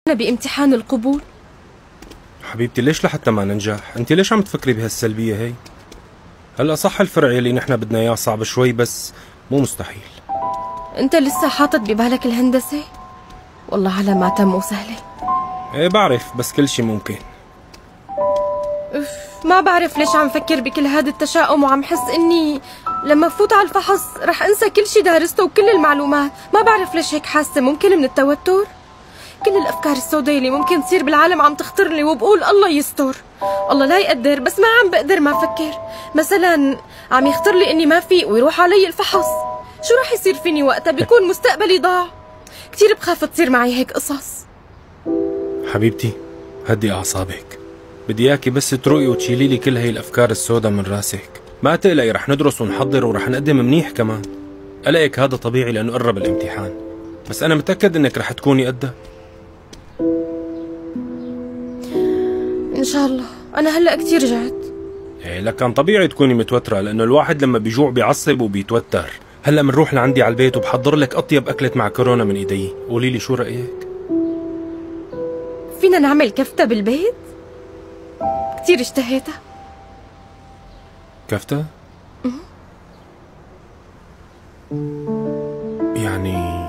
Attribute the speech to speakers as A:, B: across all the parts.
A: أنا بامتحان القبول.
B: حبيبتي ليش لحتى ما ننجح؟ انت ليش عم تفكري بهالسلبية هي؟ هلا صح الفرع اللي نحن بدنا اياه صعب شوي بس مو مستحيل.
A: أنت لسه حاطط ببالك الهندسة؟ والله على ما تم وسهلة.
B: ايه بعرف بس كل شي ممكن.
A: ما بعرف ليش عم فكر بكل هذا التشاؤم وعم حس اني لما فوت على الفحص رح انسى كل شي دارسته وكل المعلومات. ما بعرف ليش هيك حاسة، ممكن من التوتر؟ كل الافكار السوداء اللي ممكن تصير بالعالم عم تخطر لي وبقول الله يستر، الله لا يقدر، بس ما عم بقدر ما افكر. مثلا عم يخطر لي اني ما فيق ويروح علي الفحص، شو رح يصير فيني وقتها؟ بيكون مستقبلي ضاع. كثير بخاف تصير معي هيك قصص.
B: حبيبتي هدي اعصابك، بدي اياكي بس تروقي وتشيلي لي كل هي الافكار السوداء من راسك. ما تقلقي، رح ندرس ونحضر ورح نقدم منيح كمان. قلقك هذا طبيعي لانه قرب الامتحان، بس انا متاكد انك رح تكوني قدها
A: ان شاء الله. انا هلا كثير جعت.
B: ايه لكن طبيعي تكوني متوتره لانه الواحد لما بيجوع بيعصب وبيتوتر. هلا منروح لعندي على البيت وبحضر لك اطيب اكله معكرونه من ايدي، قولي لي شو رايك؟
A: فينا نعمل كفتة بالبيت؟ كثير اشتهيتها.
B: كفتة؟ يعني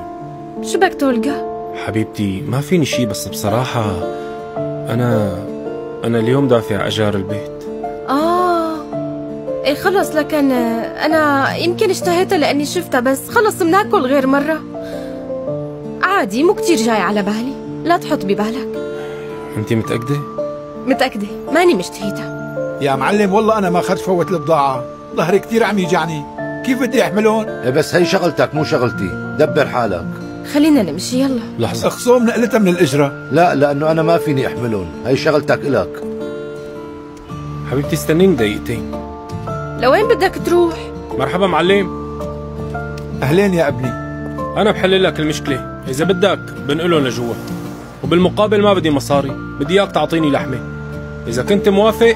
A: شو بك تولقى؟
B: حبيبتي ما فيني شي، بس بصراحة أنا اليوم دافع أجار البيت.
A: ايه خلص، لكن أنا يمكن اشتهيتها لأني شفتها، بس خلص بناكل غير مرة. عادي، مو كتير جاي على بالي، لا تحط ببالك.
B: أنتِ متأكدة؟
A: متأكدة، ماني مشتهيتها.
C: يا معلم والله أنا ما أخذت فوت البضاعة، ظهري كتير عم يجعني، كيف بدي أحملهم؟
D: بس هي شغلتك مو شغلتي، دبر حالك.
A: خلينا نمشي يلا.
B: لحظة،
C: خصوم نقلتها من الإجرة.
D: لا، لأنه أنا ما فيني أحملهم، هي شغلتك إلك.
B: حبيبتي استنيني دقيقتين.
A: لوين بدك تروح؟
B: مرحبا معلم.
C: أهلين يا ابني.
B: أنا بحل لك المشكلة، إذا بدك بنقلهم لجوا، وبالمقابل ما بدي مصاري، بدي إياك تعطيني لحمة. إذا كنت موافق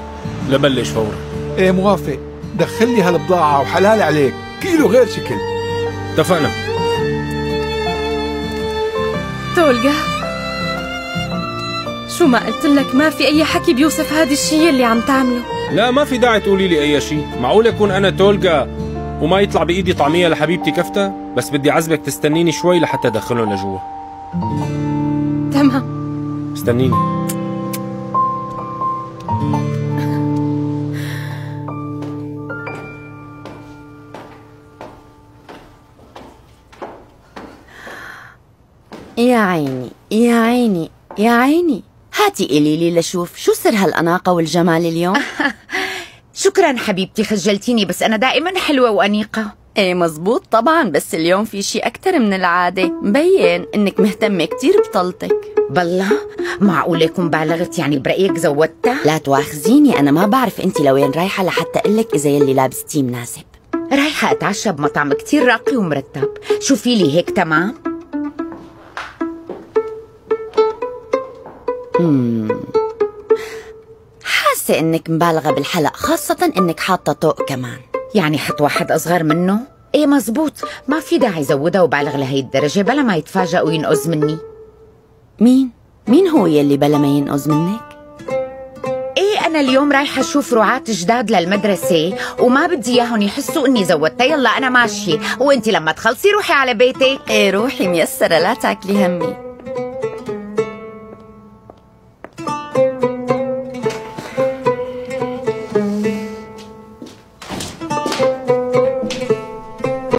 B: لبلش فورا.
C: إيه موافق، دخل لي هالبضاعة وحلال عليك، كيلو غير شكل.
B: اتفقنا.
A: تولقى، شو ما قلت لك ما في أي حكي بيوصف هذا الشيء اللي عم تعمله.
B: لا ما في داعي تقولي لي أي شيء، معقول يكون أنا تولقى وما يطلع بإيدي طعمية لحبيبتي كفتة؟ بس بدي عزبك تستنيني شوي لحتى أدخلهم لجوا.
A: تمام.
B: استنيني.
E: يا عيني يا عيني يا عيني، هاتي قولي لي لشوف شو سر هالأناقة والجمال اليوم؟
F: شكرا حبيبتي، خجلتيني، بس أنا دائما حلوة وأنيقة.
E: ايه مزبوط طبعا، بس اليوم في شي أكتر من العادة، مبين إنك مهتمة كتير بطلتك.
F: بالله معقول يكون بالغت؟ يعني برأيك زودتها؟
E: لا تواخذيني، أنا ما بعرف أنت لوين رايحة لحتى أقلك إذا يلي لابستيه مناسب.
F: رايحة أتعشى بمطعم كتير راقي ومرتب، شوفي لي هيك تمام؟
E: حاسة إنك مبالغة بالحلق، خاصة إنك حاطة طوق كمان.
F: يعني حط واحد أصغر منه؟ إيه مزبوط، ما في داعي زودها وبالغ لهي الدرجة بلا ما يتفاجأ وينقذ مني.
E: مين هو يلي بلا ما ينقذ منك؟
F: إيه أنا اليوم رايحة أشوف رعاة جداد للمدرسة وما بدي إياهم يحسوا إني زودتها. يلا أنا ماشية، وإنتي لما تخلصي روحي على بيتك.
E: إيه روحي ميسرة، لا تاكلي همي.